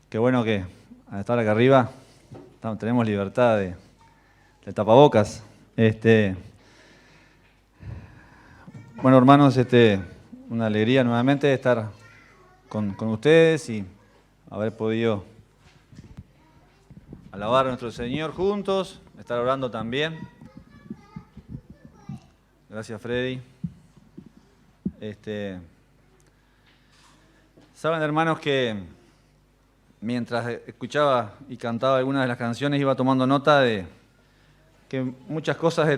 Qué bueno que al estar acá arriba tenemos libertad de tapabocas. Bueno, hermanos, una alegría nuevamente estar con ustedes y haber podido alabar a nuestro Señor juntos, estar orando también. Gracias, Freddy. Saben, hermanos, que mientras escuchaba y cantaba algunas de las canciones iba tomando nota de que muchas cosas,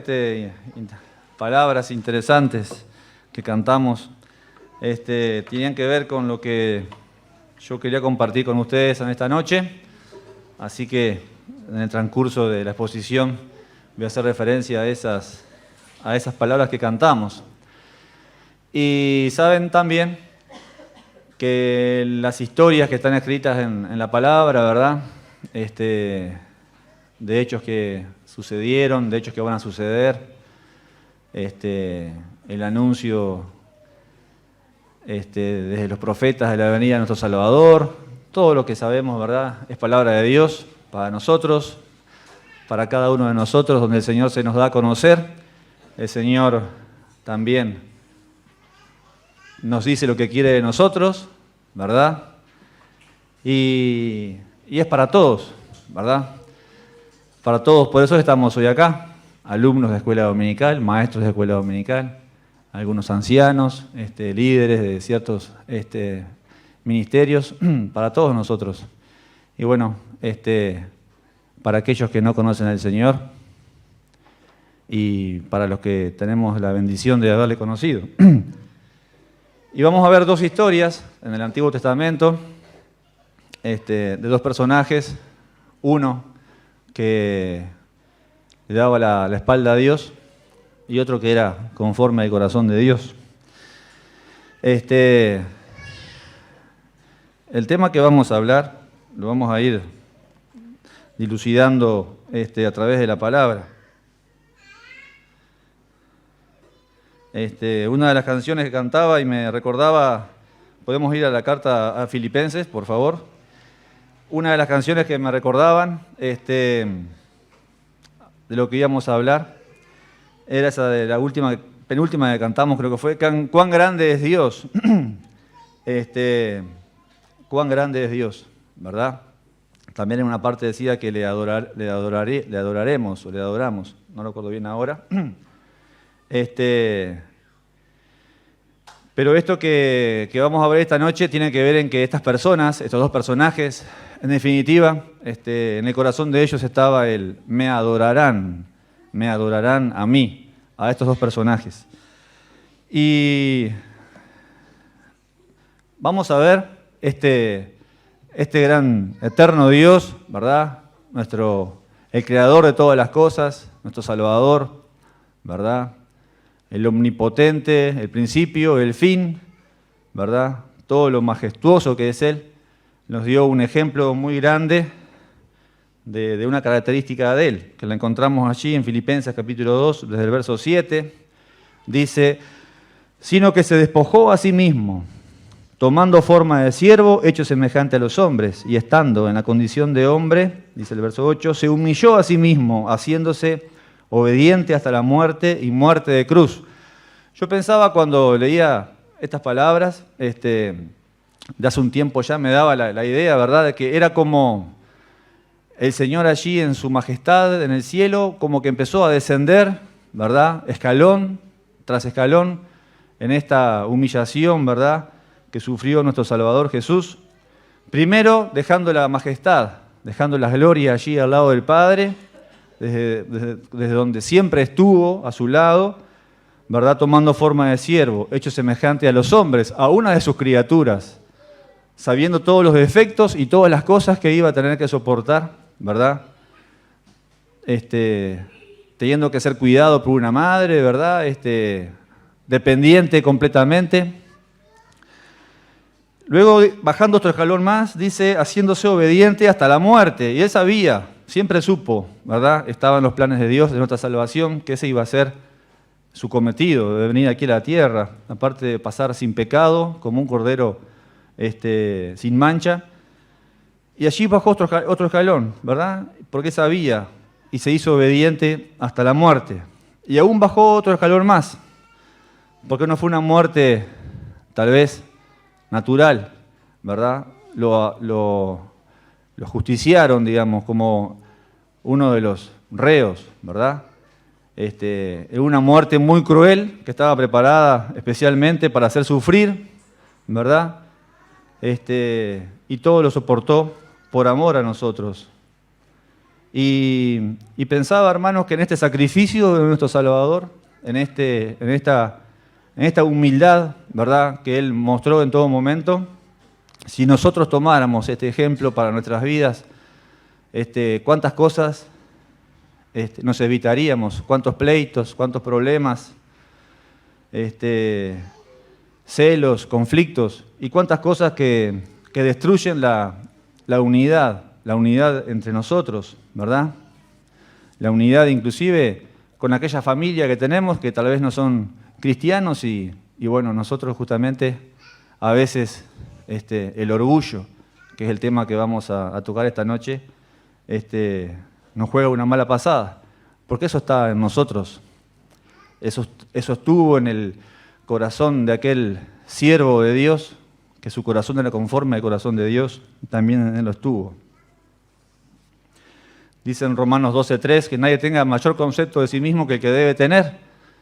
palabras interesantes que cantamos, tenían que ver con lo que yo quería compartir con ustedes en esta noche. Así que en el transcurso de la exposición voy a hacer referencia a esas palabras que cantamos. Y saben también que las historias que están escritas en la palabra, ¿verdad? De hechos que sucedieron, de hechos que van a suceder, el anuncio desde los profetas de la venida de nuestro Salvador, todo lo que sabemos, ¿verdad? Es palabra de Dios para nosotros, para cada uno de nosotros, donde el Señor se nos da a conocer. El Señor también nos dice lo que quiere de nosotros, ¿verdad? Y es para todos, ¿verdad? Para todos, por eso estamos hoy acá, alumnos de escuela dominical, maestros de escuela dominical, algunos ancianos, líderes de ciertos ministerios, para todos nosotros. Y bueno, para aquellos que no conocen al Señor y para los que tenemos la bendición de haberle conocido. Y vamos a ver dos historias en el Antiguo Testamento, de dos personajes, uno que le daba la espalda a Dios y otro que era conforme al corazón de Dios. El tema que vamos a hablar lo vamos a ir dilucidando a través de la palabra. Una de las canciones que cantaba y me recordaba, podemos ir a la carta a Filipenses, por favor. Una de las canciones que me recordaban de lo que íbamos a hablar era esa de la penúltima que cantamos, creo que fue, cuán grande es Dios. Cuán grande es Dios, ¿verdad? También en una parte decía que le adoraremos o le adoramos, no lo recuerdo bien ahora. Pero esto que vamos a ver esta noche tiene que ver en que estas personas, estos dos personajes, en definitiva, en el corazón de ellos estaba el me adorarán a mí, a estos dos personajes. Y vamos a ver este gran eterno Dios, ¿verdad? El creador de todas las cosas, nuestro Salvador, ¿verdad? El omnipotente, el principio, el fin, ¿verdad? Todo lo majestuoso que es Él, nos dio un ejemplo muy grande de una característica de Él, que la encontramos allí en Filipenses capítulo 2, desde el verso 7, dice, sino que se despojó a sí mismo, tomando forma de siervo, hecho semejante a los hombres, y estando en la condición de hombre, dice el verso 8, se humilló a sí mismo, haciéndose obediente hasta la muerte y muerte de cruz. Yo pensaba cuando leía estas palabras, de hace un tiempo ya me daba la idea, ¿verdad?, de que era como el Señor allí en su majestad en el cielo, como que empezó a descender, ¿verdad?, escalón tras escalón, en esta humillación, ¿verdad?, que sufrió nuestro Salvador Jesús. Primero, dejando la majestad, dejando la gloria allí al lado del Padre, desde donde siempre estuvo a su lado, ¿verdad?, tomando forma de siervo, hecho semejante a los hombres, a una de sus criaturas, sabiendo todos los defectos y todas las cosas que iba a tener que soportar, ¿verdad? Teniendo que ser cuidado por una madre, ¿verdad? Dependiente completamente. Luego, bajando otro escalón más, dice, haciéndose obediente hasta la muerte. Y él sabía, siempre supo, ¿verdad? Estaban los planes de Dios, de nuestra salvación, que ese iba a ser su cometido, de venir aquí a la tierra, aparte de pasar sin pecado, como un cordero sin mancha. Y allí bajó otro escalón, ¿verdad? Porque sabía y se hizo obediente hasta la muerte. Y aún bajó otro escalón más, porque no fue una muerte tal vez natural, ¿verdad? Lo justiciaron, digamos, como uno de los reos, ¿verdad? Es una muerte muy cruel que estaba preparada especialmente para hacer sufrir, ¿verdad? Y todo lo soportó por amor a nosotros. Y pensaba, hermanos, que en este sacrificio de nuestro Salvador, en esta humildad, ¿verdad?, que Él mostró en todo momento, si nosotros tomáramos este ejemplo para nuestras vidas, cuántas cosas nos evitaríamos, cuántos pleitos, cuántos problemas, celos, conflictos y cuántas cosas que destruyen la unidad entre nosotros, ¿verdad? La unidad inclusive con aquella familia que tenemos que tal vez no son cristianos y bueno, nosotros justamente a veces el orgullo, que es el tema que vamos a tocar esta noche, nos juega una mala pasada, porque eso está en nosotros. Eso estuvo en el corazón de aquel siervo de Dios, que su corazón era conforme al corazón de Dios, también en él lo estuvo. Dice en Romanos 12:3 que nadie tenga mayor concepto de sí mismo que el que debe tener,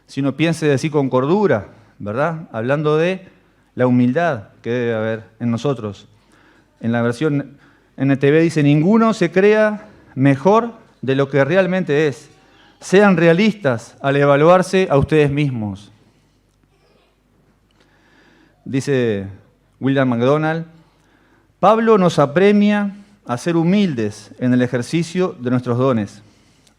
sino piense de sí con cordura, ¿verdad? Hablando de la humildad que debe haber en nosotros. En la versión NTV dice, ninguno se crea mejor de lo que realmente es. Sean realistas al evaluarse a ustedes mismos. Dice William MacDonald, Pablo nos apremia a ser humildes en el ejercicio de nuestros dones.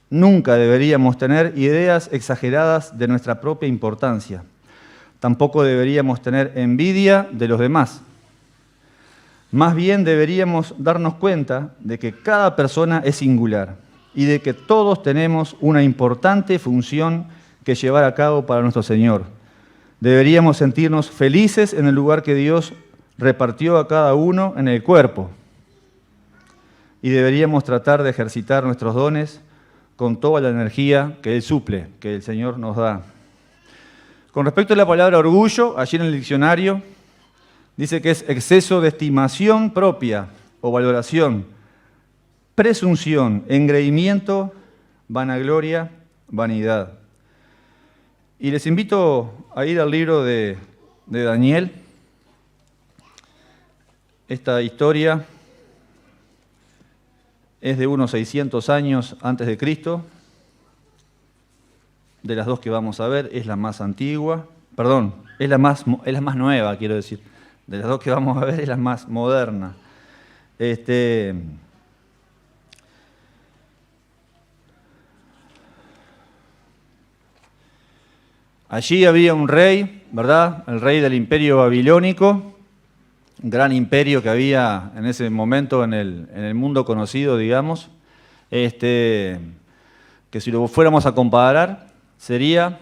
Nunca deberíamos tener ideas exageradas de nuestra propia importancia. Tampoco deberíamos tener envidia de los demás. Más bien deberíamos darnos cuenta de que cada persona es singular y de que todos tenemos una importante función que llevar a cabo para nuestro Señor. Deberíamos sentirnos felices en el lugar que Dios repartió a cada uno en el cuerpo. Y deberíamos tratar de ejercitar nuestros dones con toda la energía que Él suple, que el Señor nos da. Con respecto a la palabra orgullo, allí en el diccionario, dice que es exceso de estimación propia o valoración, presunción, engreimiento, vanagloria, vanidad. Y les invito a ir al libro de Daniel. Esta historia es de unos 600 años antes de Cristo. De las dos que vamos a ver, es la más antigua. Perdón, es la más nueva, quiero decir. De las dos que vamos a ver, es la más moderna. Allí había un rey, ¿verdad? El rey del imperio babilónico, un gran imperio que había en ese momento en el mundo conocido, digamos, que si lo fuéramos a comparar sería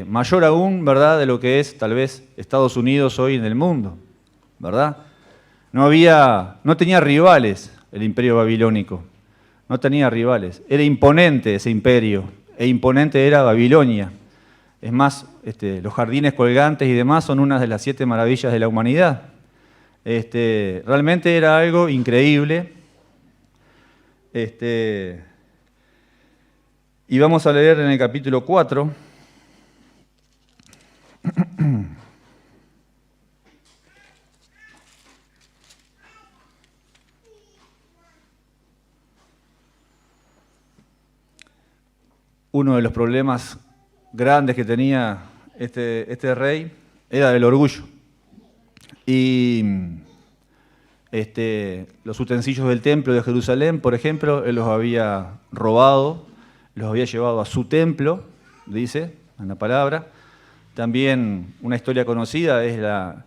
mayor aún, ¿verdad?, de lo que es tal vez Estados Unidos hoy en el mundo, ¿verdad? No tenía rivales el imperio babilónico, no tenía rivales, era imponente ese imperio, e imponente era Babilonia. Es más, los jardines colgantes y demás son una de las 7 maravillas de la humanidad. Realmente era algo increíble. Y vamos a leer en el capítulo 4. Uno de los problemas grandes que tenía este rey era el orgullo. Y los utensilios del templo de Jerusalén, por ejemplo, él los había robado, los había llevado a su templo, dice en la palabra. También una historia conocida es la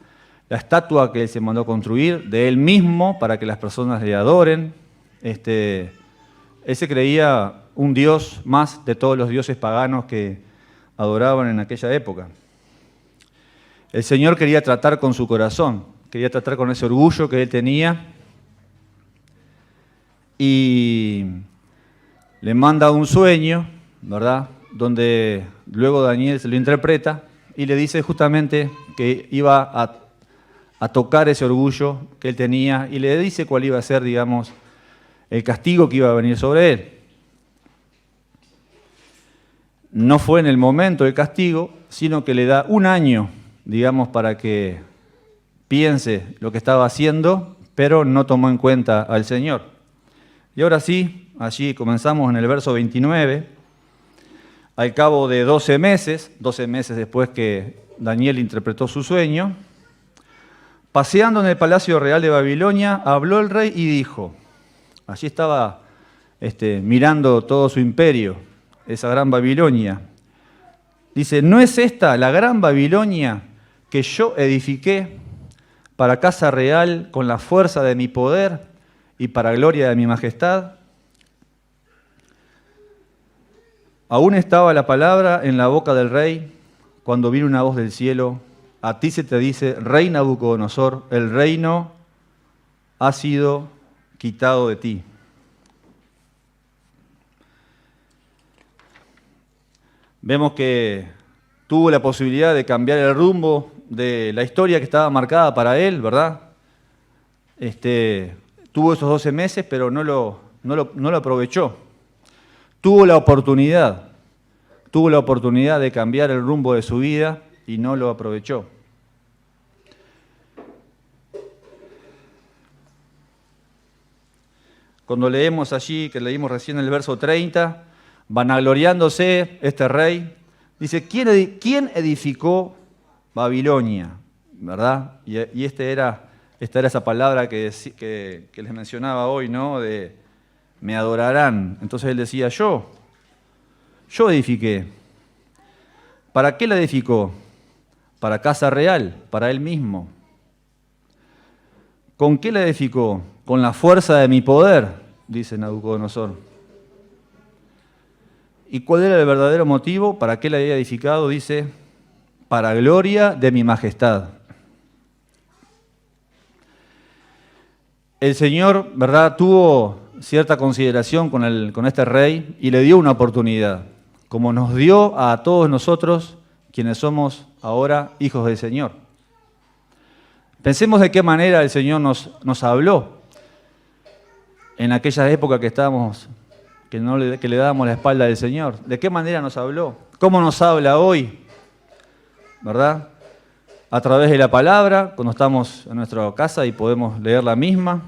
estatua que él se mandó construir de él mismo para que las personas le adoren. Él se creía un dios más de todos los dioses paganos que adoraban en aquella época. El Señor quería tratar con su corazón, quería tratar con ese orgullo que él tenía y le manda un sueño, ¿verdad? Donde luego Daniel se lo interpreta y le dice justamente que iba a tocar ese orgullo que él tenía y le dice cuál iba a ser, digamos, el castigo que iba a venir sobre él. No fue en el momento del castigo, sino que le da un año, digamos, para que piense lo que estaba haciendo, pero no tomó en cuenta al Señor. Y ahora sí, allí comenzamos en el verso 29, al cabo de 12 meses después que Daniel interpretó su sueño, paseando en el palacio real de Babilonia, habló el rey y dijo, allí estaba mirando todo su imperio, esa gran Babilonia. Dice, ¿no es esta la gran Babilonia que yo edifiqué para casa real con la fuerza de mi poder y para gloria de mi majestad? Aún estaba la palabra en la boca del rey cuando vino una voz del cielo, a ti se te dice, rey Nabucodonosor, el reino ha sido quitado de ti. Vemos que tuvo la posibilidad de cambiar el rumbo de la historia que estaba marcada para él, ¿verdad? Tuvo esos 12 meses, pero no lo aprovechó. Tuvo la oportunidad de cambiar el rumbo de su vida y no lo aprovechó. Cuando leemos allí, que leímos recién el verso 30, vanagloriándose este rey, dice, ¿quién edificó Babilonia? ¿Verdad? Y esta era esa palabra que les mencionaba hoy, ¿no? De me adorarán. Entonces él decía, yo edifiqué. ¿Para qué la edificó? Para casa real, para él mismo. ¿Con qué la edificó? Con la fuerza de mi poder, dice Nabucodonosor. ¿Y cuál era el verdadero motivo? ¿Para qué la había edificado? Dice, para gloria de mi majestad. El Señor, ¿verdad?, tuvo cierta consideración con este rey y le dio una oportunidad, como nos dio a todos nosotros, quienes somos ahora hijos del Señor. Pensemos de qué manera el Señor nos habló en aquella época que le dábamos la espalda al Señor. ¿De qué manera nos habló? ¿Cómo nos habla hoy? ¿Verdad? A través de la palabra, cuando estamos en nuestra casa y podemos leer la misma.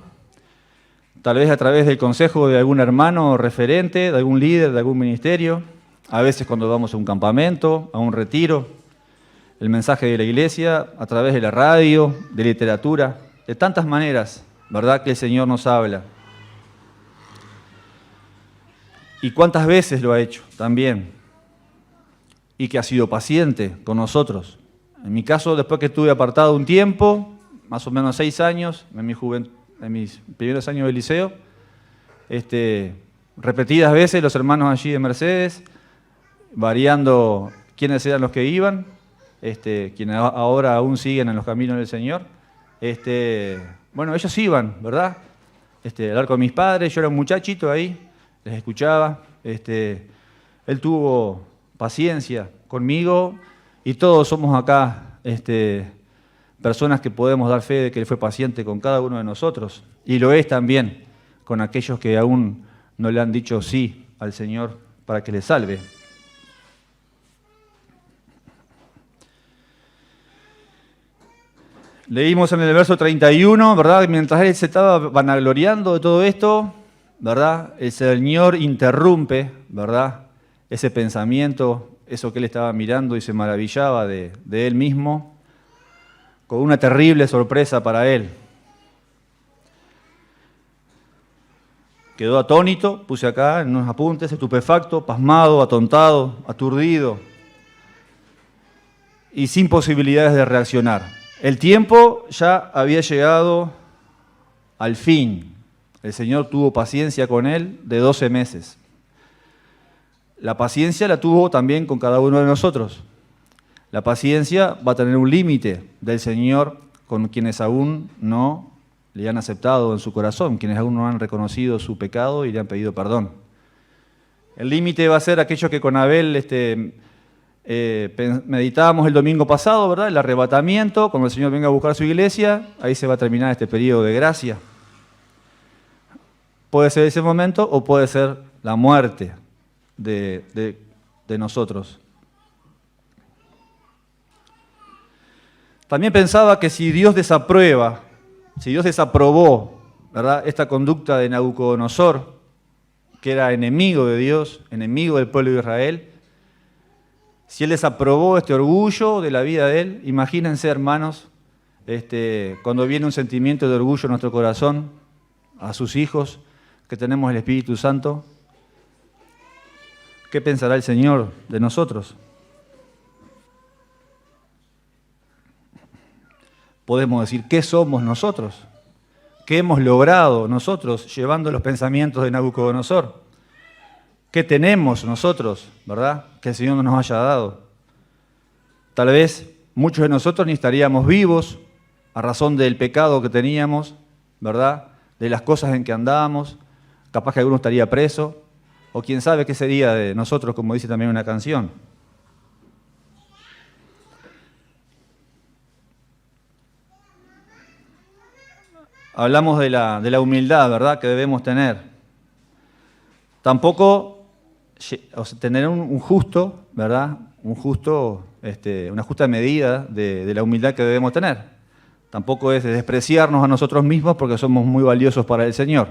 Tal vez a través del consejo de algún hermano referente, de algún líder, de algún ministerio. A veces cuando vamos a un campamento, a un retiro. El mensaje de la iglesia, a través de la radio, de literatura. De tantas maneras, ¿verdad?, que el Señor nos habla. ¿Y cuántas veces lo ha hecho también? Y que ha sido paciente con nosotros. En mi caso, después que estuve apartado un tiempo, más o menos 6 años, en mis primeros años de liceo, repetidas veces los hermanos allí de Mercedes, variando quiénes eran los que iban, quienes ahora aún siguen en los caminos del Señor. Bueno, ellos iban, ¿verdad? Hablar con mis padres, yo era un muchachito ahí, les escuchaba. Él tuvo paciencia conmigo y todos somos acá personas que podemos dar fe de que Él fue paciente con cada uno de nosotros. Y lo es también con aquellos que aún no le han dicho sí al Señor para que les salve. Leímos en el verso 31, ¿verdad? Mientras él se estaba vanagloriando de todo esto, ¿verdad?, el Señor interrumpe, ¿verdad?, ese pensamiento, eso que él estaba mirando y se maravillaba de él mismo, con una terrible sorpresa para él. Quedó atónito, puse acá en unos apuntes, estupefacto, pasmado, atontado, aturdido y sin posibilidades de reaccionar. El tiempo ya había llegado al fin. El Señor tuvo paciencia con él de 12 meses. La paciencia la tuvo también con cada uno de nosotros. La paciencia va a tener un límite del Señor con quienes aún no le han aceptado en su corazón, quienes aún no han reconocido su pecado y le han pedido perdón. El límite va a ser aquello que con Abel meditábamos el domingo pasado, ¿verdad? El arrebatamiento, cuando el Señor venga a buscar su iglesia, ahí se va a terminar este periodo de gracia. Puede ser ese momento o puede ser la muerte de nosotros. También pensaba que si Dios desaprobó, ¿verdad?, esta conducta de Nabucodonosor, que era enemigo de Dios, enemigo del pueblo de Israel, si Él desaprobó este orgullo de la vida de Él, imagínense, hermanos, cuando viene un sentimiento de orgullo en nuestro corazón, a sus hijos, que tenemos el Espíritu Santo, ¿qué pensará el Señor de nosotros? Podemos decir, ¿qué somos nosotros? ¿Qué hemos logrado nosotros llevando los pensamientos de Nabucodonosor? ¿Qué tenemos nosotros, verdad, que el Señor no nos haya dado? Tal vez muchos de nosotros ni estaríamos vivos a razón del pecado que teníamos, ¿verdad?, de las cosas en que andábamos. Capaz que alguno estaría preso, o quién sabe qué sería de nosotros, como dice también una canción. Hablamos de la humildad, ¿verdad?, que debemos tener. Tampoco tener un justo, ¿verdad?, una justa medida de la humildad que debemos tener. Tampoco es despreciarnos a nosotros mismos porque somos muy valiosos para el Señor.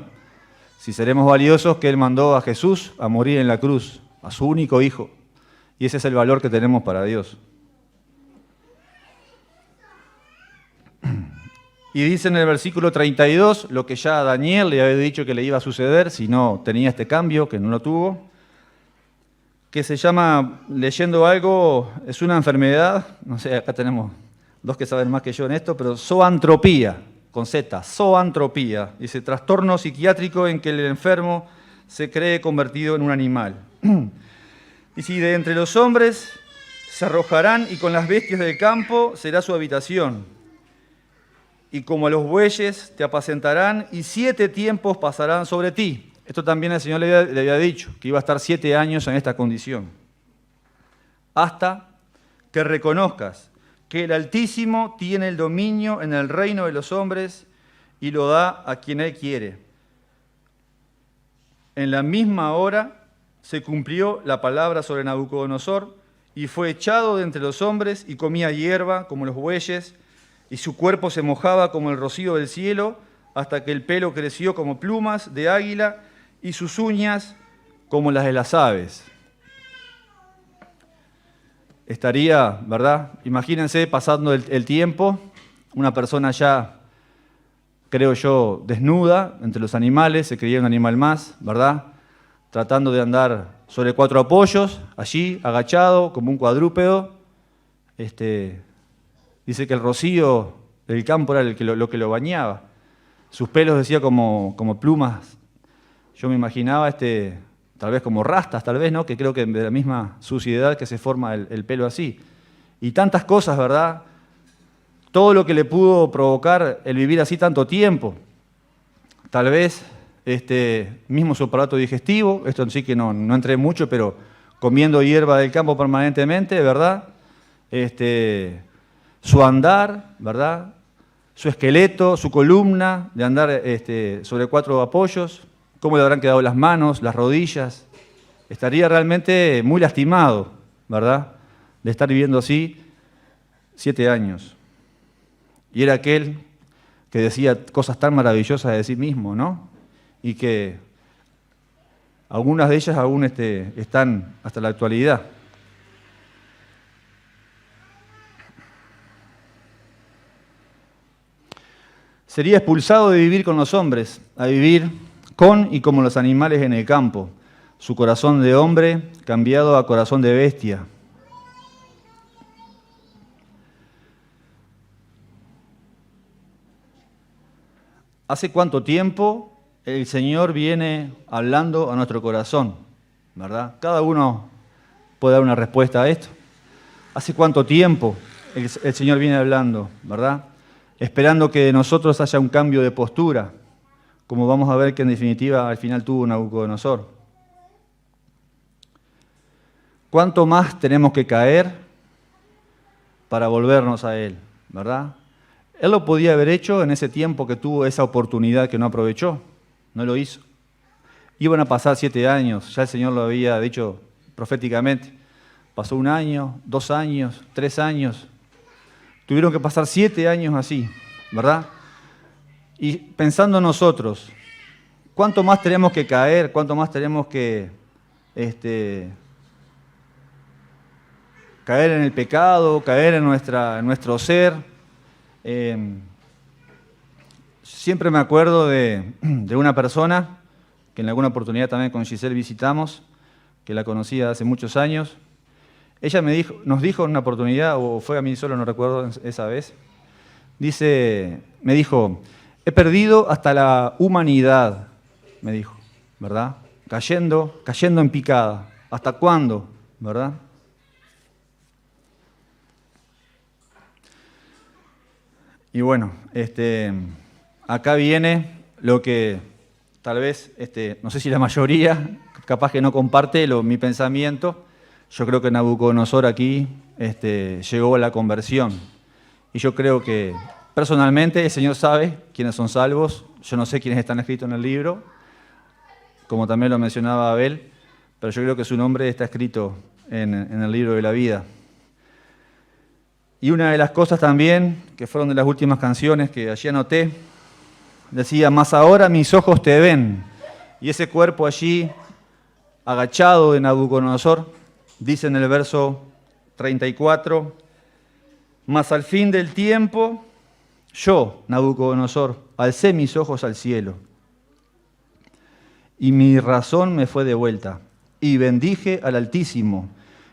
Si seremos valiosos, que Él mandó a Jesús a morir en la cruz, a su único Hijo. Y ese es el valor que tenemos para Dios. Y dice en el versículo 32, lo que ya Daniel le había dicho que le iba a suceder si no tenía este cambio, que no lo tuvo, que se llama, leyendo algo, es una enfermedad, no sé, acá tenemos dos que saben más que yo en esto, pero zoantropía, con Z, zoantropía, dice, trastorno psiquiátrico en que el enfermo se cree convertido en un animal. Y si de entre los hombres se arrojarán y con las bestias del campo será su habitación. Y como a los bueyes te apacentarán y 7 tiempos pasarán sobre ti. Esto también el Señor le había dicho, que iba a estar 7 años en esta condición. Hasta que reconozcas que el Altísimo tiene el dominio en el reino de los hombres y lo da a quien Él quiere. En la misma hora se cumplió la palabra sobre Nabucodonosor y fue echado de entre los hombres y comía hierba como los bueyes, y su cuerpo se mojaba como el rocío del cielo, hasta que el pelo creció como plumas de águila y sus uñas como las de las aves. Estaría, ¿verdad? Imagínense pasando el tiempo, una persona ya, creo yo, desnuda entre los animales, se creía un animal más, ¿verdad?, tratando de andar sobre 4 apoyos, allí, agachado, como un cuadrúpedo. Dice que el rocío del campo era lo que lo bañaba. Sus pelos, decía, como plumas. Yo me imaginaba, tal vez como rastas, tal vez, ¿no?, que creo que de la misma suciedad que se forma el pelo así. Y tantas cosas, ¿verdad? Todo lo que le pudo provocar el vivir así tanto tiempo. Tal vez mismo su aparato digestivo, esto en sí que no entré mucho, pero comiendo hierba del campo permanentemente, ¿verdad? Su andar, ¿verdad?, su esqueleto, su columna de andar sobre 4 apoyos, cómo le habrán quedado las manos, las rodillas. Estaría realmente muy lastimado, ¿verdad?, de estar viviendo así 7 años. Y era aquel que decía cosas tan maravillosas de sí mismo, ¿no? Y que algunas de ellas aún están hasta la actualidad. Sería expulsado de vivir con los hombres, a vivir con y como los animales en el campo, su corazón de hombre cambiado a corazón de bestia. ¿Hace cuánto tiempo el Señor viene hablando a nuestro corazón, verdad? Cada uno puede dar una respuesta a esto. ¿Hace cuánto tiempo el Señor viene hablando, verdad? esperando que de nosotros haya un cambio de postura, como vamos a ver que en definitiva al final tuvo Nabucodonosor. ¿Cuánto más tenemos que caer para volvernos a Él, verdad? Él lo podía haber hecho en ese tiempo que tuvo esa oportunidad que no aprovechó, no lo hizo. Iban a pasar 7 años, ya el Señor lo había dicho proféticamente. Pasó 1 año, 2 años, 3 años. Tuvieron que pasar 7 años así, ¿verdad? Y pensando en nosotros, ¿cuánto más tenemos que caer? ¿Cuánto más tenemos que caer en el pecado, caer en nuestro ser? Siempre me acuerdo de una persona que en alguna oportunidad también con Giselle visitamos, que la conocía hace muchos años. Ella nos dijo en una oportunidad, o fue a mí solo, no recuerdo esa vez, me dijo, he perdido hasta la humanidad, me dijo, ¿verdad? Cayendo en picada. ¿Hasta cuándo? ¿Verdad? Y bueno, acá viene lo que tal vez, no sé si la mayoría, capaz que no comparte mi pensamiento. Yo creo que Nabucodonosor aquí llegó a la conversión. Y yo creo que personalmente el Señor sabe quiénes son salvos. Yo no sé quiénes están escritos en el libro, como también lo mencionaba Abel, pero yo creo que su nombre está escrito en el libro de la vida. Y una de las cosas también, que fueron de las últimas canciones que allí anoté, decía, mas ahora mis ojos te ven. Y ese cuerpo allí, agachado de Nabucodonosor, dice en el verso 34, mas al fin del tiempo, yo, Nabucodonosor, alcé mis ojos al cielo, y mi razón me fue de vuelta, y bendije al Altísimo,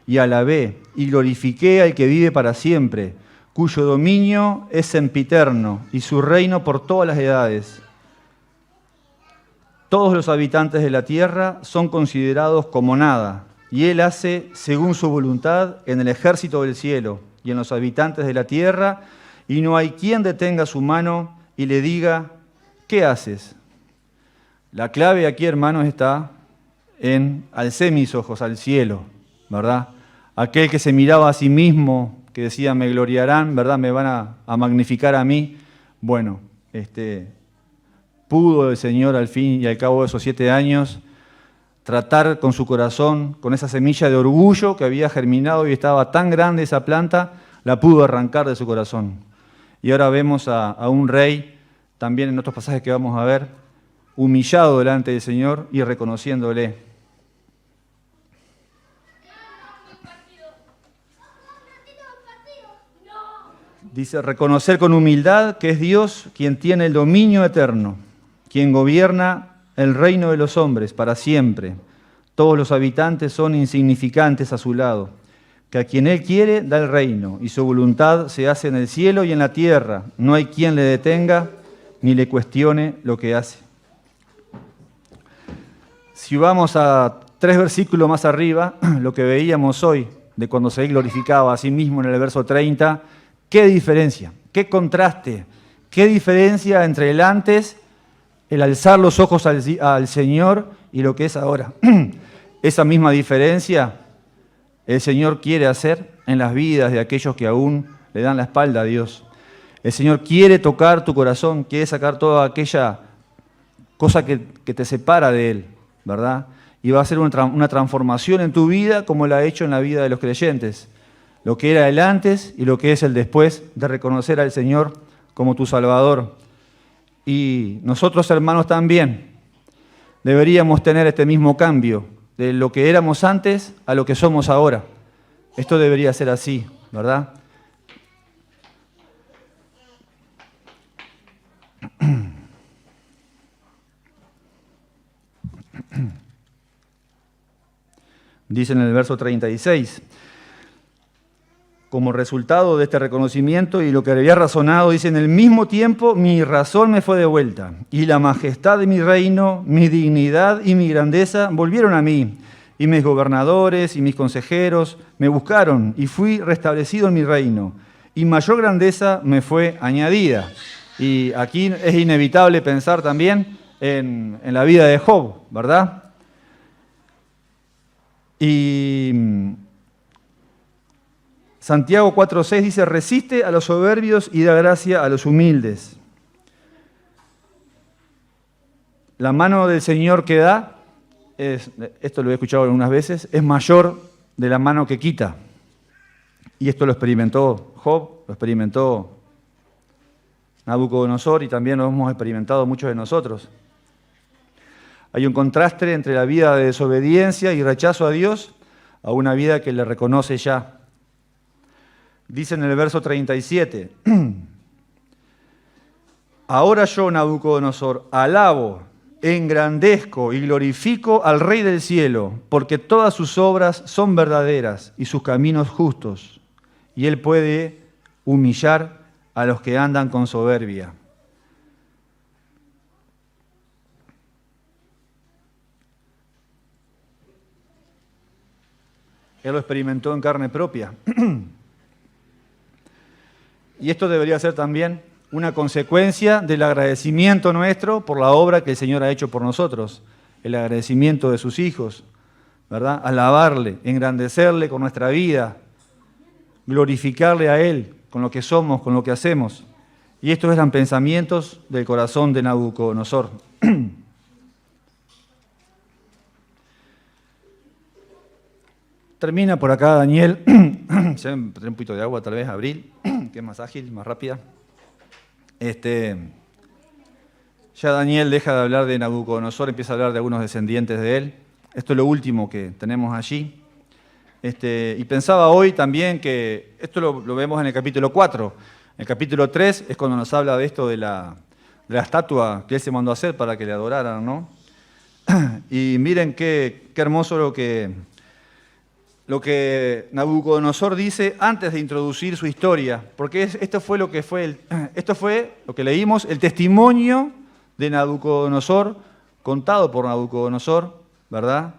y alabé, y glorifiqué al que vive para siempre, cuyo dominio es sempiterno, y su reino por todas las edades. Todos los habitantes de la tierra son considerados como nada, y Él hace según su voluntad en el ejército del cielo y en los habitantes de la tierra, y no hay quien detenga su mano y le diga, ¿qué haces? La clave aquí, hermanos, está en alcé mis ojos al cielo, ¿verdad? Aquel que se miraba a sí mismo, que decía, me gloriarán, ¿verdad? Me van a magnificar a mí. Bueno, pudo el Señor al fin y al cabo de esos 7 años tratar con su corazón, con esa semilla de orgullo que había germinado y estaba tan grande esa planta, la pudo arrancar de su corazón. Y ahora vemos a un rey, también en otros pasajes que vamos a ver, humillado delante del Señor y reconociéndole. Dice, reconocer con humildad que es Dios quien tiene el dominio eterno, quien gobierna el reino de los hombres para siempre. Todos los habitantes son insignificantes a su lado, que a quien Él quiere da el reino, y su voluntad se hace en el cielo y en la tierra. No hay quien le detenga ni le cuestione lo que hace. Si vamos a 3 versículos más arriba, lo que veíamos hoy, de cuando se glorificaba a sí mismo en el verso 30, ¿qué diferencia? ¿Qué contraste? ¿Qué diferencia entre el antes, el alzar los ojos al Señor y lo que es ahora? Esa misma diferencia el Señor quiere hacer en las vidas de aquellos que aún le dan la espalda a Dios. El Señor quiere tocar tu corazón, quiere sacar toda aquella cosa que te separa de Él, ¿verdad? Y va a hacer una transformación en tu vida como la ha hecho en la vida de los creyentes. Lo que era el antes y lo que es el después de reconocer al Señor como tu Salvador. Y nosotros, hermanos, también deberíamos tener este mismo cambio de lo que éramos antes a lo que somos ahora. Esto debería ser así, ¿verdad? Dice en el verso 36, como resultado de este reconocimiento y lo que había razonado, dice, en el mismo tiempo mi razón me fue de vuelta, y la majestad de mi reino, mi dignidad y mi grandeza volvieron a mí, y mis gobernadores y mis consejeros me buscaron, y fui restablecido en mi reino, y mayor grandeza me fue añadida. Y aquí es inevitable pensar también en la vida de Job, ¿verdad? Y Santiago 4:6 dice, resiste a los soberbios y da gracia a los humildes. La mano del Señor que da, esto lo he escuchado algunas veces, es mayor de la mano que quita. Y esto lo experimentó Job, lo experimentó Nabucodonosor y también lo hemos experimentado muchos de nosotros. Hay un contraste entre la vida de desobediencia y rechazo a Dios a una vida que le reconoce ya. Dice en el verso 37, ahora yo, Nabucodonosor, alabo, engrandezco y glorifico al Rey del cielo, porque todas sus obras son verdaderas y sus caminos justos, y Él puede humillar a los que andan con soberbia. Él lo experimentó en carne propia. Y esto debería ser también una consecuencia del agradecimiento nuestro por la obra que el Señor ha hecho por nosotros, el agradecimiento de sus hijos, ¿verdad? Alabarle, engrandecerle con nuestra vida, glorificarle a Él con lo que somos, con lo que hacemos. Y estos eran pensamientos del corazón de Nabucodonosor. Termina por acá Daniel, ya me trae un poquito de agua tal vez, Abril, que es más ágil, más rápida. Ya Daniel deja de hablar de Nabucodonosor, empieza a hablar de algunos descendientes de él. Esto es lo último que tenemos allí. Y pensaba hoy también que esto lo vemos en el capítulo 4. En el capítulo 3 es cuando nos habla de esto de la estatua que él se mandó a hacer para que le adoraran, ¿no? Y miren qué hermoso lo que Nabucodonosor dice antes de introducir su historia, porque esto fue lo que leímos, el testimonio de Nabucodonosor, contado por Nabucodonosor, ¿verdad?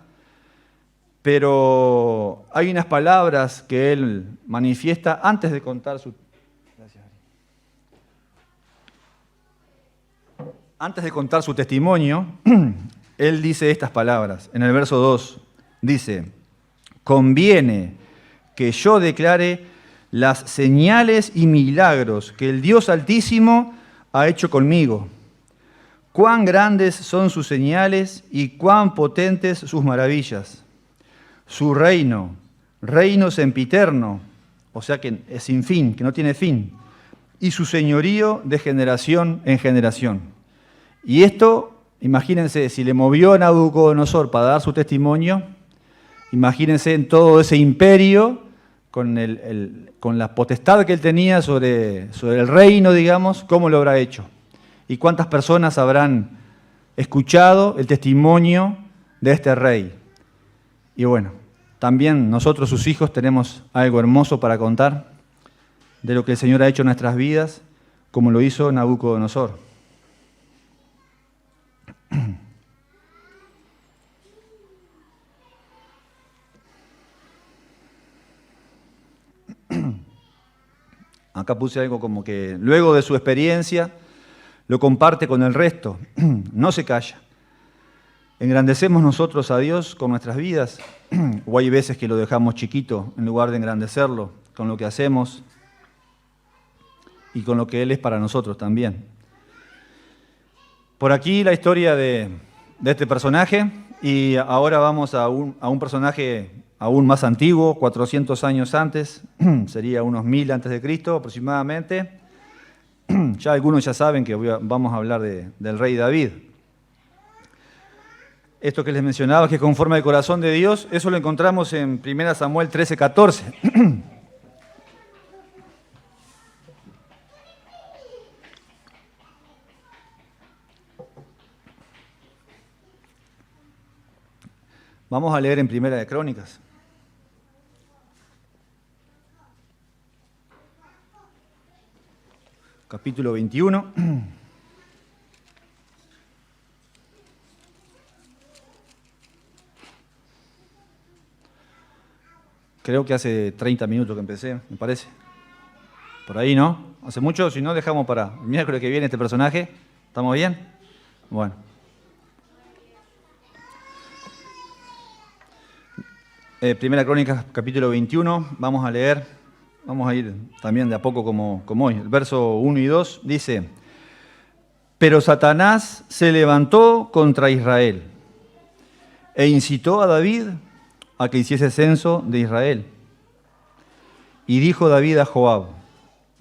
Pero hay unas palabras que él manifiesta antes de contar su testimonio. Él dice estas palabras. En el verso 2 dice, conviene que yo declare las señales y milagros que el Dios Altísimo ha hecho conmigo. Cuán grandes son sus señales y cuán potentes sus maravillas. Su reino sempiterno, o sea que es sin fin, que no tiene fin, y su señorío de generación en generación. Y esto, imagínense, si le movió a Nabucodonosor para dar su testimonio, imagínense en todo ese imperio, con la potestad que él tenía sobre el reino, digamos, cómo lo habrá hecho. Y cuántas personas habrán escuchado el testimonio de este rey. Y bueno, también nosotros, sus hijos, tenemos algo hermoso para contar de lo que el Señor ha hecho en nuestras vidas, como lo hizo Nabucodonosor. Acá puse algo como que luego de su experiencia lo comparte con el resto, no se calla. ¿Engrandecemos nosotros a Dios con nuestras vidas? ¿O hay veces que lo dejamos chiquito en lugar de engrandecerlo con lo que hacemos y con lo que Él es para nosotros también? Por aquí la historia de este personaje, y ahora vamos a un personaje aún más antiguo, 400 años antes, sería unos 1000 antes de Cristo aproximadamente. Ya algunos ya saben que vamos a hablar del rey David. Esto que les mencionaba, que es conforme al corazón de Dios, eso lo encontramos en 1 Samuel 13:14. Vamos a leer en Primera de Crónicas. Capítulo 21. Creo que hace 30 minutos que empecé, me parece. Por ahí, ¿no? Hace mucho, si no, dejamos para el miércoles que viene este personaje. ¿Estamos bien? Bueno. Primera Crónicas, capítulo 21. Vamos a leer, vamos a ir también de a poco como hoy. El verso 1 y 2 dice: Pero Satanás se levantó contra Israel e incitó a David a que hiciese censo de Israel. Y dijo David a Joab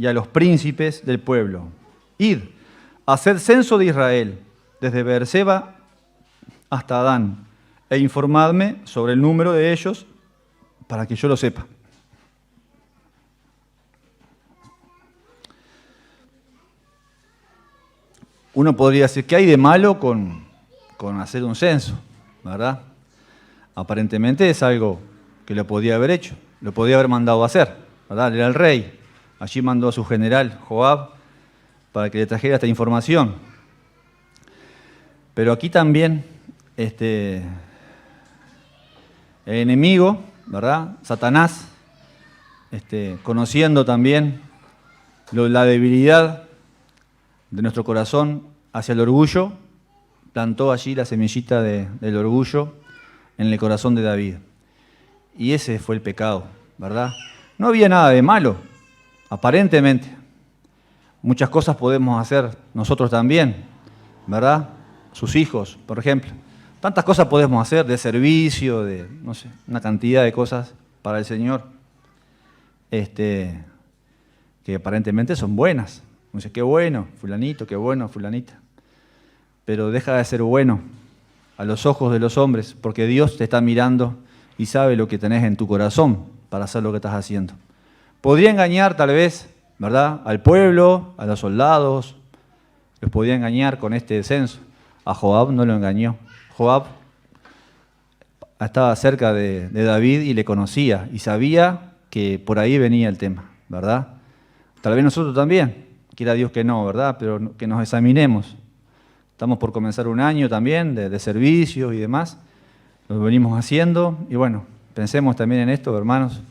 y a los príncipes del pueblo: Id, haced censo de Israel, desde Beerseba hasta Adán, e informadme sobre el número de ellos, para que yo lo sepa. Uno podría decir, ¿qué hay de malo con hacer un censo? ¿Verdad? Aparentemente es algo que lo podía haber hecho, lo podía haber mandado a hacer, ¿verdad? Era el rey. Allí mandó a su general, Joab, para que le trajera esta información. Pero aquí también el enemigo, ¿verdad? Satanás, conociendo también la debilidad de nuestro corazón hacia el orgullo, plantó allí la semillita del orgullo en el corazón de David. Y ese fue el pecado, ¿verdad? No había nada de malo, aparentemente. Muchas cosas podemos hacer nosotros también, ¿verdad? Sus hijos, por ejemplo. Tantas cosas podemos hacer de servicio, de, no sé, una cantidad de cosas para el Señor, que aparentemente son buenas. Dice, qué bueno, fulanito, qué bueno, fulanita. Pero deja de ser bueno a los ojos de los hombres, porque Dios te está mirando y sabe lo que tenés en tu corazón para hacer lo que estás haciendo. Podría engañar tal vez, ¿verdad?, al pueblo, a los soldados, los podía engañar con este censo. A Joab no lo engañó. Joab estaba cerca de David y le conocía y sabía que por ahí venía el tema, ¿verdad? Tal vez nosotros también, quiera Dios que no, ¿verdad? Pero que nos examinemos. Estamos por comenzar un año también de servicios y demás. Lo venimos haciendo y bueno, pensemos también en esto, hermanos,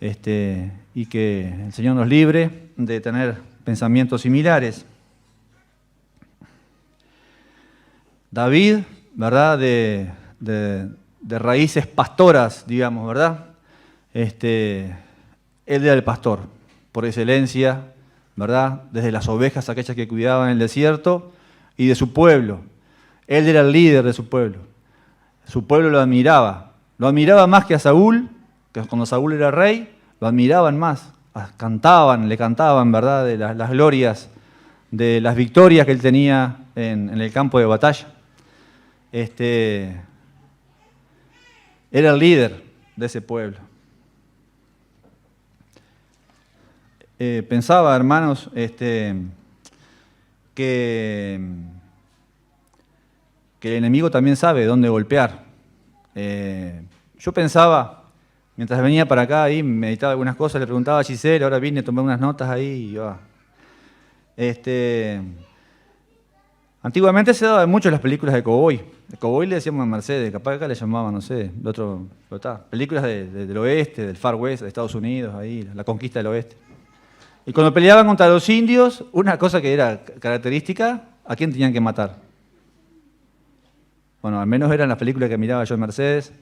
y que el Señor nos libre de tener pensamientos similares. David, ¿verdad? De raíces pastoras, digamos, ¿verdad? Él era el pastor, por excelencia, ¿verdad? Desde las ovejas, aquellas que cuidaban en el desierto, y de su pueblo. Él era el líder de su pueblo. Su pueblo lo admiraba más que a Saúl, que cuando Saúl era rey, lo admiraban más. Le cantaban, ¿verdad? De las glorias, de las victorias que él tenía en el campo de batalla. Era el líder de ese pueblo. Pensaba, hermanos, que el enemigo también sabe dónde golpear. Yo pensaba, mientras venía para acá, ahí meditaba algunas cosas, le preguntaba a Giselle, ahora vine, tomé unas notas ahí y antiguamente se daban mucho las películas de cowboy. De cowboy le decíamos a Mercedes, capaz que acá le llamaban, no sé, el otro, películas del oeste, del Far West, de Estados Unidos, ahí, la conquista del oeste. Y cuando peleaban contra los indios, una cosa que era característica, ¿a quién tenían que matar? Bueno, al menos eran las películas que miraba yo en Mercedes,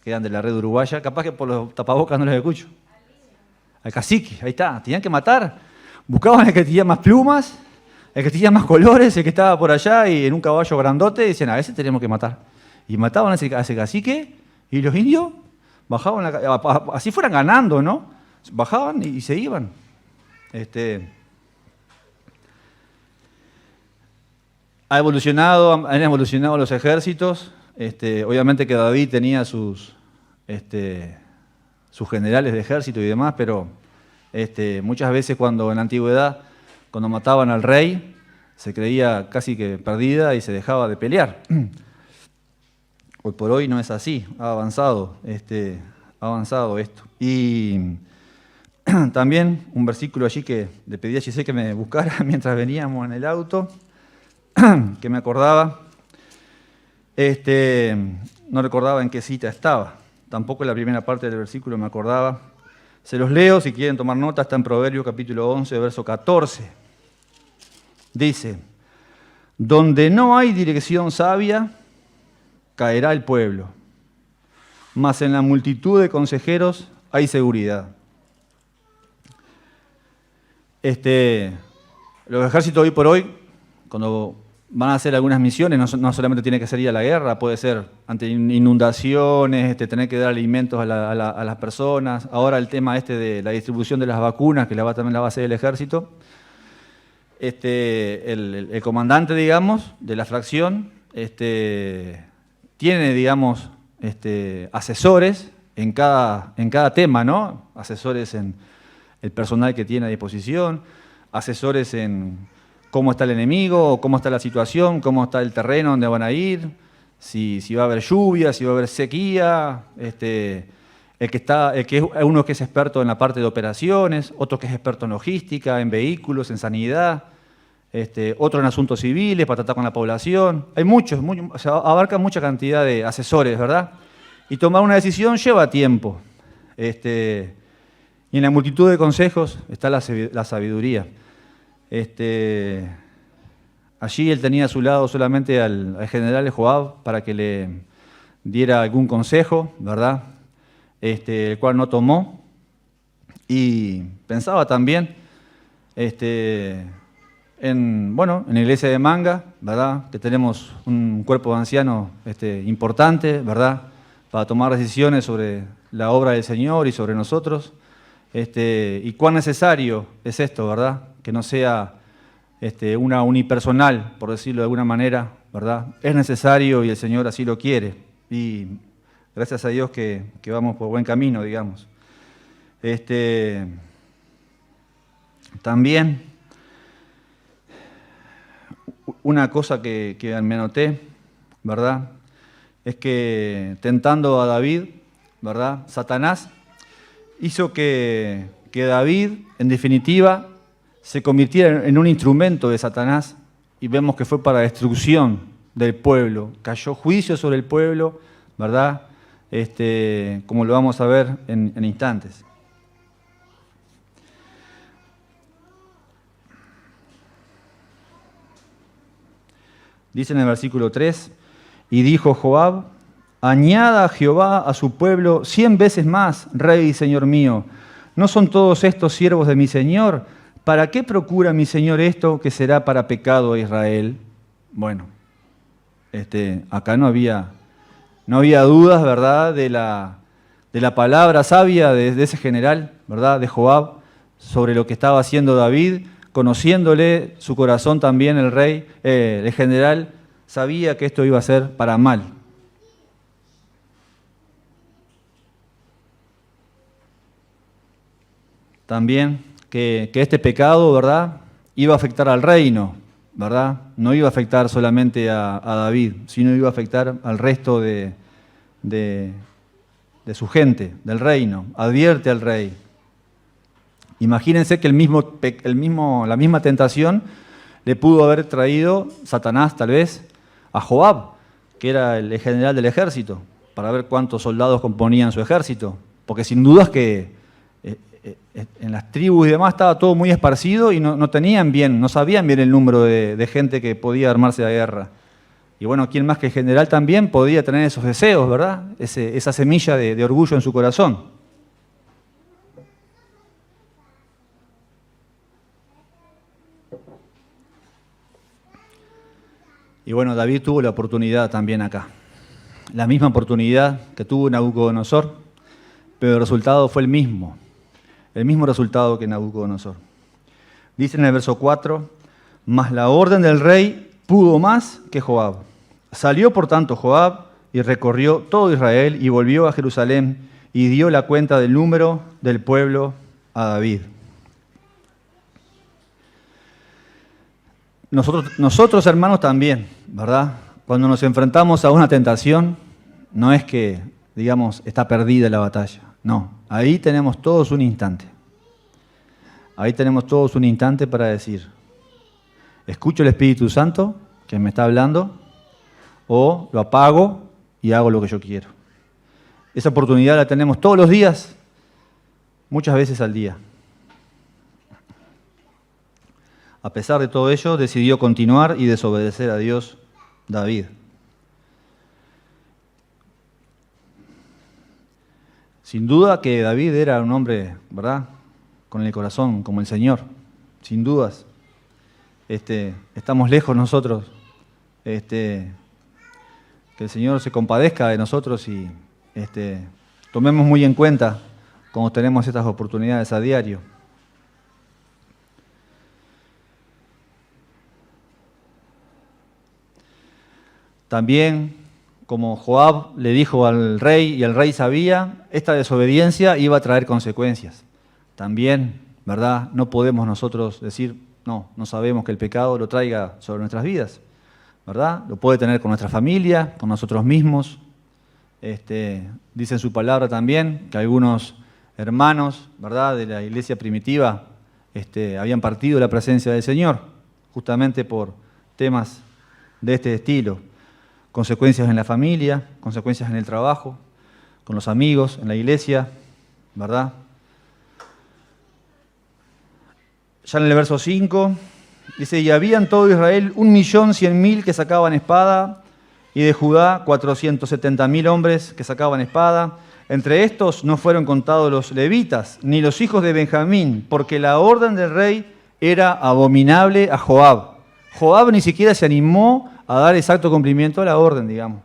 que eran de la red uruguaya, capaz que por los tapabocas no los escucho. Al cacique, ahí está, tenían que matar. Buscaban el que tenía más plumas, el que tenía más colores, el que estaba por allá y en un caballo grandote, y decían, a ese tenemos que matar. Y mataban a ese cacique, y los indios bajaban, así fueran ganando, ¿no? Bajaban y se iban. Han evolucionado los ejércitos. Obviamente que David tenía sus generales de ejército y demás, pero muchas veces cuando en la antigüedad, cuando mataban al rey, se creía casi que perdida y se dejaba de pelear. Hoy por hoy no es así, ha avanzado esto. Y también un versículo allí que le pedí a Giselle que me buscara mientras veníamos en el auto, que me acordaba. No recordaba en qué cita estaba, tampoco en la primera parte del versículo me acordaba. Se los leo, si quieren tomar nota, está en Proverbios capítulo 11, verso 14. Dice, donde no hay dirección sabia, caerá el pueblo, mas en la multitud de consejeros hay seguridad. Los ejércitos hoy por hoy, cuando van a hacer algunas misiones, no solamente tiene que ser ir a la guerra, puede ser ante inundaciones, tener que dar alimentos a las personas. Ahora el tema de la distribución de las vacunas, que también la va a hacer el ejército. El comandante, digamos, de la fracción, tiene, digamos, asesores en cada tema, ¿no? Asesores en el personal que tiene a disposición, asesores en cómo está el enemigo, cómo está la situación, cómo está el terreno donde van a ir, si va a haber lluvia, si va a haber sequía, uno que es experto en la parte de operaciones, otro que es experto en logística, en vehículos, en sanidad, otro en asuntos civiles para tratar con la población. Hay muchos, o sea, abarca mucha cantidad de asesores, ¿verdad? Y tomar una decisión lleva tiempo. Y en la multitud de consejos está la sabiduría. Allí él tenía a su lado solamente al general Joab para que le diera algún consejo, ¿verdad? El cual no tomó. Y pensaba también en la iglesia de Manga, ¿verdad? Que tenemos un cuerpo de ancianos importante, ¿verdad? Para tomar decisiones sobre la obra del Señor y sobre nosotros. Y cuán necesario es esto, ¿verdad? Que no sea una unipersonal, por decirlo de alguna manera, ¿verdad? Es necesario y el Señor así lo quiere. Y gracias a Dios que vamos por buen camino, digamos. También, una cosa que me anoté, ¿verdad? Es que tentando a David, ¿verdad? Satanás hizo que David, en definitiva, se convirtiera en un instrumento de Satanás, y vemos que fue para destrucción del pueblo. Cayó juicio sobre el pueblo, ¿verdad? Como lo vamos a ver en instantes. Dice en el versículo 3, y dijo Joab, añada a Jehová a su pueblo 100 veces más, rey y señor mío. ¿No son todos estos siervos de mi señor? ¿Para qué procura mi señor esto que será para pecado a Israel? Bueno, acá no había dudas, ¿verdad?, de la palabra sabia de ese general, ¿verdad?, de Joab, sobre lo que estaba haciendo David, conociéndole su corazón también el rey, el general, sabía que esto iba a ser para mal. También que este pecado, ¿verdad?, iba a afectar al reino, ¿verdad? No iba a afectar solamente a David, sino iba a afectar al resto de su gente, del reino. Advierte al rey. Imagínense que la misma tentación le pudo haber traído Satanás, tal vez, a Joab, que era el general del ejército, para ver cuántos soldados componían su ejército. Porque sin dudas que en las tribus y demás estaba todo muy esparcido y no sabían bien el número de gente que podía armarse la guerra. Y bueno, ¿quién más que el general también podía tener esos deseos, ¿verdad? Esa semilla de orgullo en su corazón. Y bueno, David tuvo la oportunidad también acá. La misma oportunidad que tuvo Nabucodonosor, pero el resultado fue el mismo resultado que Nabucodonosor. Dice en el verso 4, mas la orden del rey pudo más que Joab. Salió por tanto Joab y recorrió todo Israel y volvió a Jerusalén y dio la cuenta del número del pueblo a David. Nosotros hermanos también, ¿verdad? Cuando nos enfrentamos a una tentación, no es que, digamos, está perdida la batalla. No, ahí tenemos todos un instante. Ahí tenemos todos un instante para decir, escucho el Espíritu Santo que me está hablando, o lo apago y hago lo que yo quiero. Esa oportunidad la tenemos todos los días muchas veces al día. A pesar de todo ello, decidió continuar y desobedecer a Dios David. Sin duda que David era un hombre, ¿verdad?, con el corazón como el Señor, sin dudas. Estamos lejos nosotros, que el Señor se compadezca de nosotros y tomemos muy en cuenta cuando tenemos estas oportunidades a diario. También, como Joab le dijo al rey y el rey sabía, esta desobediencia iba a traer consecuencias. También, ¿verdad? No podemos nosotros decir, no sabemos que el pecado lo traiga sobre nuestras vidas, ¿verdad? Lo puede tener con nuestra familia, con nosotros mismos. Dice en su palabra también que algunos hermanos, ¿verdad?, de la iglesia primitiva habían partido de la presencia del Señor, justamente por temas de este estilo. Consecuencias en la familia, consecuencias en el trabajo, con los amigos, en la iglesia, ¿verdad? Ya en el verso 5 dice, y había en todo Israel 1.100.000 que sacaban espada, y de Judá 470.000 hombres que sacaban espada. Entre estos no fueron contados los levitas, ni los hijos de Benjamín, porque la orden del rey era abominable a Joab. Joab ni siquiera se animó a dar exacto cumplimiento a la orden, digamos.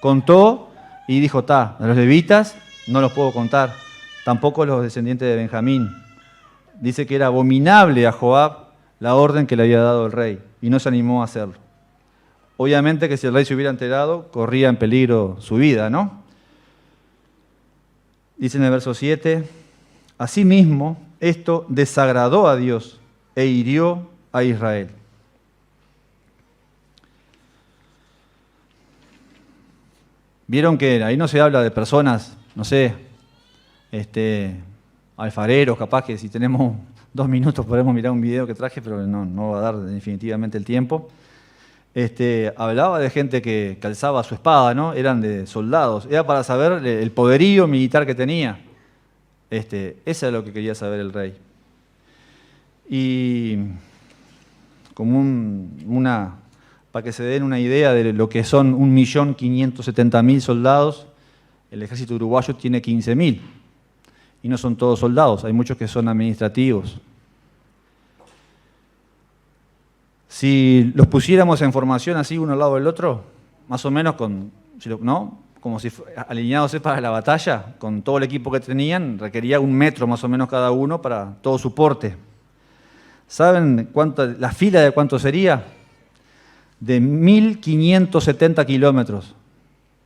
Contó y dijo, a los levitas no los puedo contar, tampoco los descendientes de Benjamín. Dice que era abominable a Joab la orden que le había dado el rey, y no se animó a hacerlo. Obviamente que si el rey se hubiera enterado, corría en peligro su vida, ¿no? Dice en el verso 7, asimismo, esto desagradó a Dios e hirió a Israel. Vieron que ahí no se habla de personas, no sé, alfareros, capaz que si tenemos 2 minutos podemos mirar un video que traje, pero no va a dar definitivamente el tiempo. Hablaba de gente que calzaba su espada, ¿no? Eran de soldados, era para saber el poderío militar que tenía. Eso es lo que quería saber el rey. Y como para que se den una idea de lo que son 1.570.000 soldados, el ejército uruguayo tiene 15.000. Y no son todos soldados, hay muchos que son administrativos. Si los pusiéramos en formación así uno al lado del otro, más o menos como si alineados para la batalla, con todo el equipo que tenían, requería 1 metro más o menos cada uno para todo su porte. ¿Saben la fila de cuánto sería? De 1.570 kilómetros,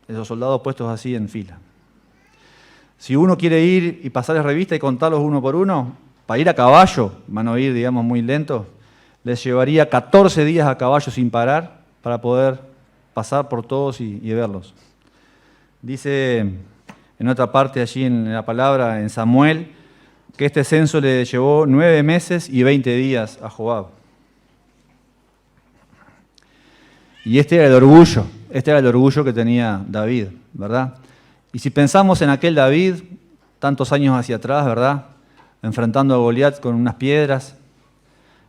esos soldados puestos así en fila. Si uno quiere ir y pasarles revista y contarlos uno por uno, para ir a caballo, van a ir, digamos, muy lento, les llevaría 14 días a caballo sin parar para poder pasar por todos y verlos. Dice en otra parte allí en la palabra, en Samuel, que este censo le llevó 9 meses y 20 días a Joab. Y este era el orgullo que tenía David, ¿verdad? Y si pensamos en aquel David, tantos años hacia atrás, ¿verdad?, enfrentando a Goliat con unas piedras,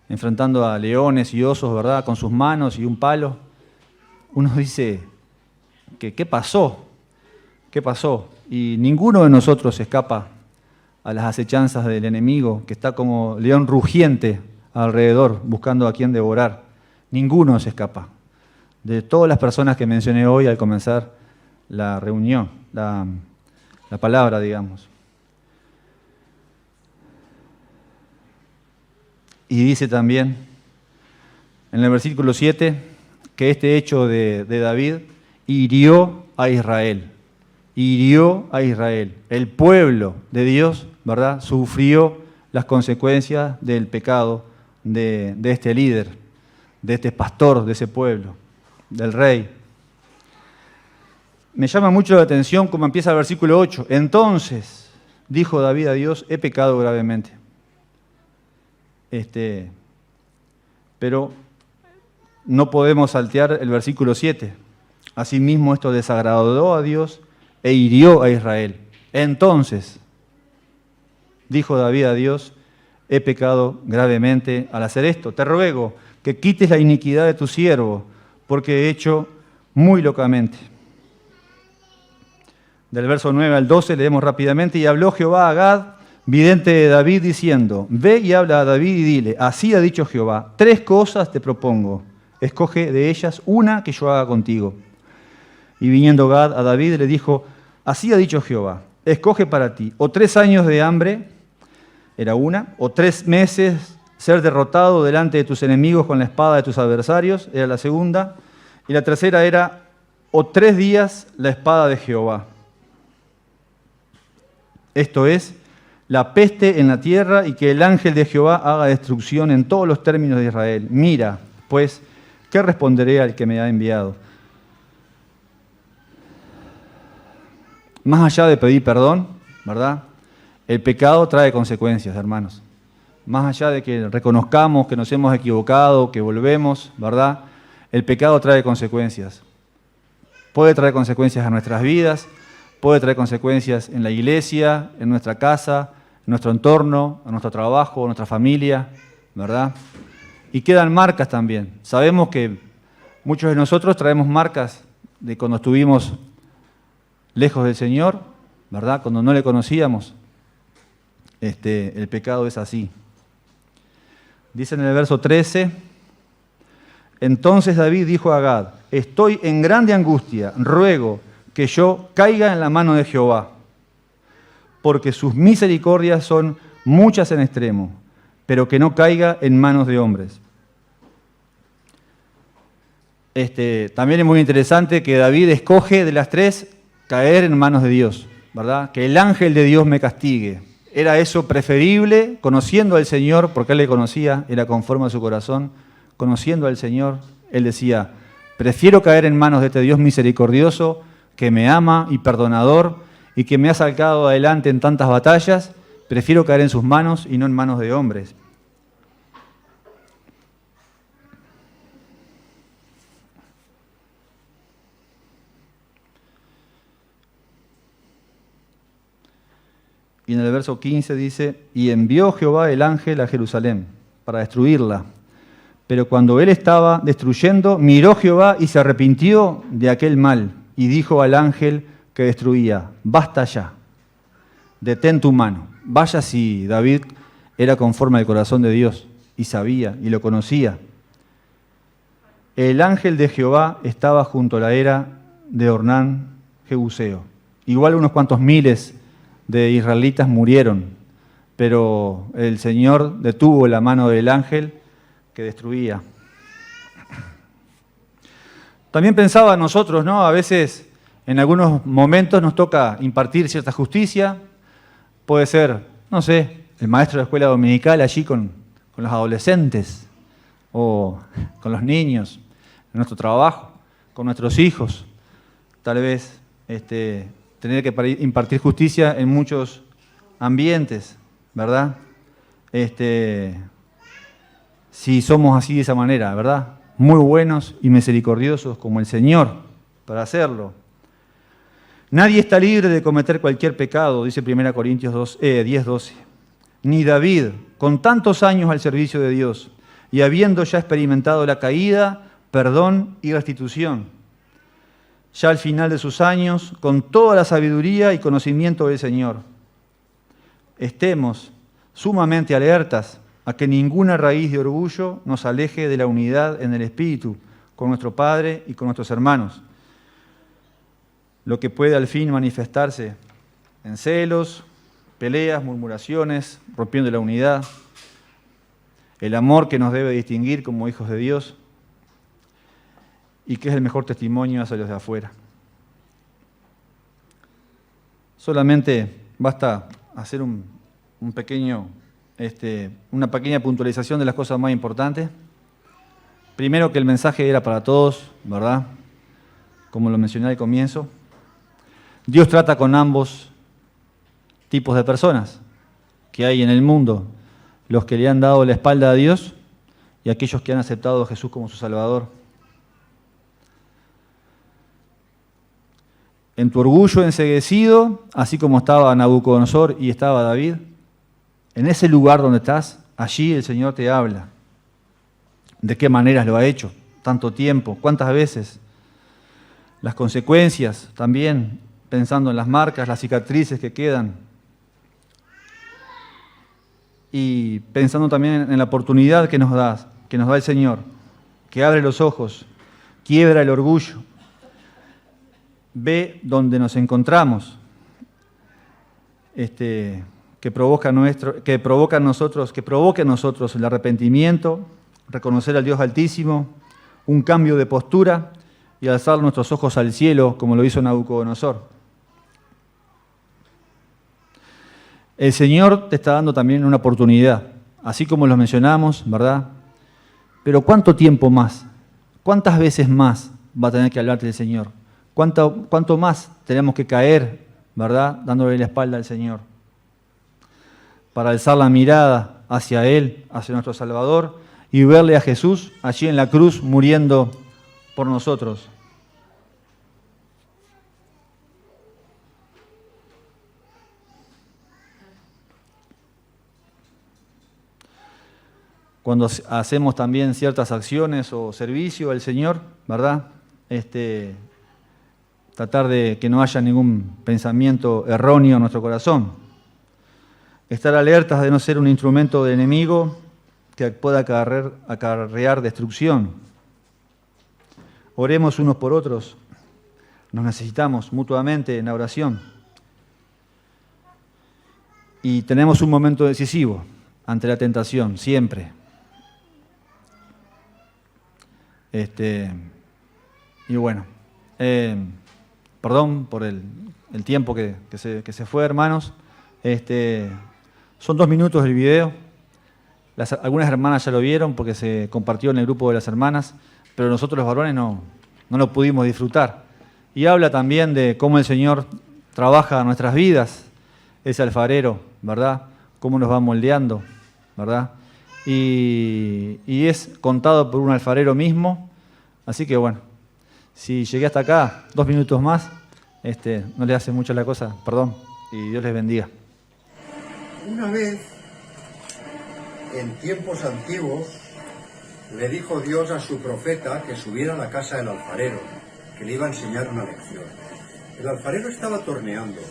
enfrentando a leones y osos, ¿verdad?, con sus manos y un palo, uno dice, ¿qué pasó? ¿Qué pasó? Y ninguno de nosotros escapa a las acechanzas del enemigo, que está como león rugiente alrededor, buscando a quien devorar. Ninguno se escapa. De todas las personas que mencioné hoy al comenzar la reunión, la palabra, digamos. Y dice también en el versículo 7 que este hecho de David hirió a Israel. Hirió a Israel. El pueblo de Dios, ¿verdad?, sufrió las consecuencias del pecado de este líder, de este pastor de ese pueblo, del rey. Me llama mucho la atención cómo empieza el versículo 8. Entonces, dijo David a Dios, he pecado gravemente. Pero no podemos saltear el versículo 7. Asimismo, esto desagradó a Dios e hirió a Israel. Entonces, dijo David a Dios, he pecado gravemente al hacer esto. Te ruego que quites la iniquidad de tu siervo, porque he hecho muy locamente. Del verso 9 al 12 leemos rápidamente. Y habló Jehová a Gad, vidente de David, diciendo, ve y habla a David y dile, así ha dicho Jehová, 3 cosas te propongo, escoge de ellas una que yo haga contigo. Y viniendo Gad a David le dijo, así ha dicho Jehová, escoge para ti, o 3 años de hambre, era una, o 3 meses ser derrotado delante de tus enemigos con la espada de tus adversarios, era la segunda, y la tercera era, o 3 días la espada de Jehová. Esto es, la peste en la tierra y que el ángel de Jehová haga destrucción en todos los términos de Israel. Mira, pues, ¿qué responderé al que me ha enviado? Más allá de pedir perdón, ¿verdad? El pecado trae consecuencias, hermanos. Más allá de que reconozcamos que nos hemos equivocado, que volvemos, ¿verdad? El pecado trae consecuencias. Puede traer consecuencias a nuestras vidas, puede traer consecuencias en la iglesia, en nuestra casa, en nuestro entorno, en nuestro trabajo, en nuestra familia, ¿verdad? Y quedan marcas también. Sabemos que muchos de nosotros traemos marcas de cuando estuvimos lejos del Señor, ¿verdad? Cuando no le conocíamos. El pecado es así. Dice en el verso 13, entonces David dijo a Gad, estoy en grande angustia, ruego que yo caiga en la mano de Jehová, porque sus misericordias son muchas en extremo, pero que no caiga en manos de hombres. También es muy interesante que David escoge de las 3 caer en manos de Dios, ¿verdad? Que el ángel de Dios me castigue. Era eso preferible, conociendo al Señor, porque él le conocía, era conforme a su corazón, conociendo al Señor, él decía, prefiero caer en manos de este Dios misericordioso, que me ama y perdonador, y que me ha sacado adelante en tantas batallas, prefiero caer en sus manos y no en manos de hombres. Y en el verso 15 dice, y envió Jehová el ángel a Jerusalén para destruirla. Pero cuando él estaba destruyendo, miró Jehová y se arrepintió de aquel mal. Y dijo al ángel que destruía, basta ya, detén tu mano. Vaya si David era conforme al corazón de Dios y sabía y lo conocía. El ángel de Jehová estaba junto a la era de Ornán Jebuseo. Igual unos cuantos miles de israelitas murieron, pero el Señor detuvo la mano del ángel que destruía. También pensaba nosotros, ¿no? A veces, en algunos momentos nos toca impartir cierta justicia. Puede ser, no sé, el maestro de la escuela dominical allí con los adolescentes o con los niños, en nuestro trabajo, con nuestros hijos. Tal vez tener que impartir justicia en muchos ambientes, ¿verdad? Si somos así de esa manera, ¿verdad? Muy buenos y misericordiosos como el Señor para hacerlo. Nadie está libre de cometer cualquier pecado, dice 1 Corintios 10:12. Ni David, con tantos años al servicio de Dios y habiendo ya experimentado la caída, perdón y restitución, ya al final de sus años, con toda la sabiduría y conocimiento del Señor. Estemos sumamente alertas a que ninguna raíz de orgullo nos aleje de la unidad en el Espíritu con nuestro Padre y con nuestros hermanos, lo que puede al fin manifestarse en celos, peleas, murmuraciones, rompiendo la unidad, el amor que nos debe distinguir como hijos de Dios y que es el mejor testimonio hacia los de afuera. Solamente basta hacer una pequeña puntualización de las cosas más importantes. Primero, que el mensaje era para todos, ¿verdad? Como lo mencioné al comienzo. Dios trata con ambos tipos de personas que hay en el mundo, los que le han dado la espalda a Dios y aquellos que han aceptado a Jesús como su Salvador. En tu orgullo enceguecido, así como estaba Nabucodonosor y estaba David, En ese lugar donde estás, allí el Señor te habla. ¿De qué maneras lo ha hecho? Tanto tiempo, cuántas veces. Las consecuencias también, pensando en las marcas, las cicatrices que quedan. Y pensando también en la oportunidad que nos da el Señor, que abre los ojos, quiebra el orgullo, ve donde nos encontramos, que provoque en nosotros el arrepentimiento, reconocer al Dios Altísimo, un cambio de postura y alzar nuestros ojos al cielo, como lo hizo Nabucodonosor. El Señor te está dando también una oportunidad, así como lo mencionamos, ¿verdad? Pero ¿cuánto tiempo más? ¿Cuántas veces más va a tener que hablarte el Señor? ¿Cuánto más tenemos que caer, ¿verdad? Dándole la espalda al Señor, para alzar la mirada hacia Él, hacia nuestro Salvador, y verle a Jesús allí en la cruz muriendo por nosotros. Cuando hacemos también ciertas acciones o servicio al Señor, ¿verdad? Tratar de que no haya ningún pensamiento erróneo en nuestro corazón. Estar alertas de no ser un instrumento del enemigo que pueda acarrear destrucción. Oremos unos por otros. Nos necesitamos mutuamente en la oración. Y tenemos un momento decisivo ante la tentación, siempre. Y bueno, perdón por el tiempo que se fue, hermanos. Son 2 minutos del video. Algunas hermanas ya lo vieron porque se compartió en el grupo de las hermanas, pero nosotros los varones no lo pudimos disfrutar. Y habla también de cómo el Señor trabaja en nuestras vidas, ese alfarero, ¿verdad? Cómo nos va moldeando, ¿verdad? Y es contado por un alfarero mismo. Así que bueno, si llegué hasta acá, 2 minutos más, no le hace mucho la cosa, perdón, y Dios les bendiga. Una vez, en tiempos antiguos, le dijo Dios a su profeta que subiera a la casa del alfarero, que le iba a enseñar una lección. El alfarero estaba torneando.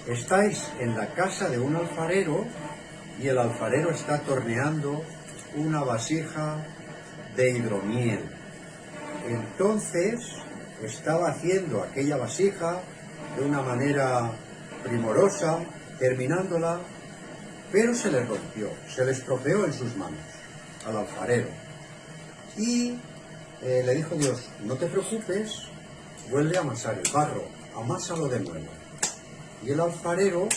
Estáis en la casa de un alfarero y el alfarero está torneando una vasija de hidromiel. Entonces estaba haciendo aquella vasija de una manera primorosa, terminándola, pero se le rompió, se le estropeó en sus manos al alfarero. Y le dijo Dios, no te preocupes, vuelve a amasar el barro, amásalo de nuevo. Y el alfarero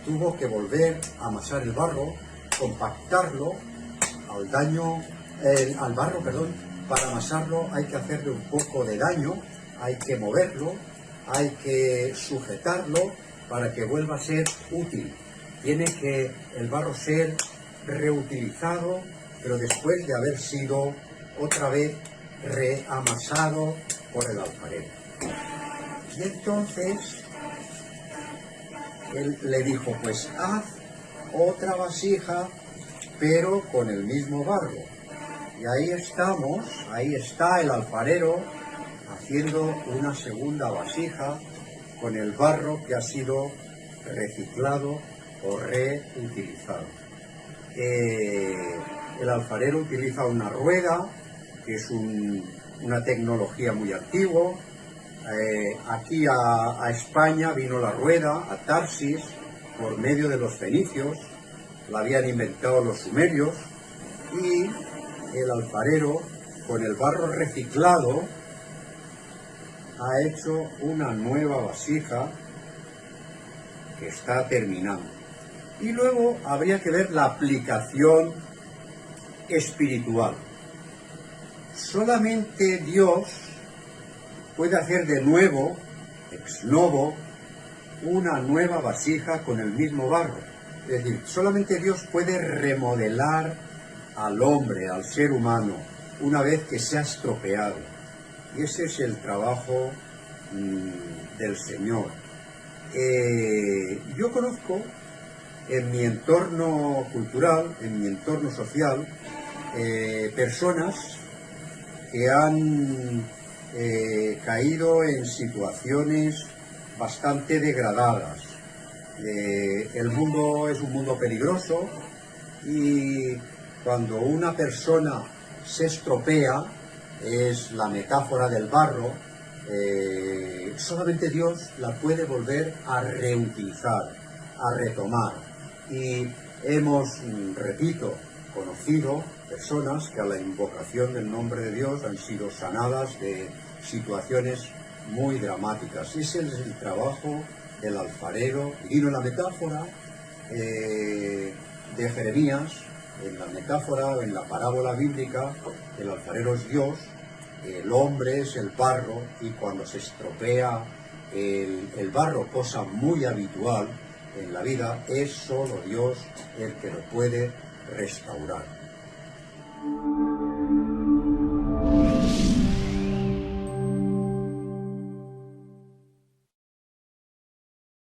tuvo que volver a amasar el barro, compactarlo al barro, para amasarlo hay que hacerle un poco de daño, hay que moverlo, hay que sujetarlo para que vuelva a ser útil. Tiene que el barro ser reutilizado, pero después de haber sido otra vez reamasado por el alfarero. Y entonces él le dijo, pues haz otra vasija, pero con el mismo barro. Y ahí estamos, ahí está el alfarero haciendo una segunda vasija con el barro que ha sido reciclado o reutilizado. El alfarero utiliza una rueda, que es una tecnología muy antigua. Aquí a España vino la rueda, a Tarsis, por medio de los fenicios, la habían inventado los sumerios, y el alfarero, con el barro reciclado, ha hecho una nueva vasija que está terminando. Y luego habría que ver la aplicación espiritual. Solamente Dios puede hacer de nuevo, ex novo, una nueva vasija con el mismo barro. Es decir, solamente Dios puede remodelar al hombre, al ser humano, una vez que se ha estropeado. Y ese es el trabajo del Señor. Yo conozco en mi entorno cultural, en mi entorno social, personas que han caído en situaciones bastante degradadas. El mundo es un mundo peligroso y cuando una persona se estropea, es la metáfora del barro, solamente Dios la puede volver a reutilizar, a retomar. Y hemos, repito, conocido personas que a la invocación del nombre de Dios han sido sanadas de situaciones muy dramáticas. Ese es el trabajo del alfarero. Vino en la metáfora de Jeremías, en la metáfora o en la parábola bíblica, el alfarero es Dios, el hombre es el barro, y cuando se estropea el barro, cosa muy habitual en la vida, es solo Dios el que lo puede restaurar.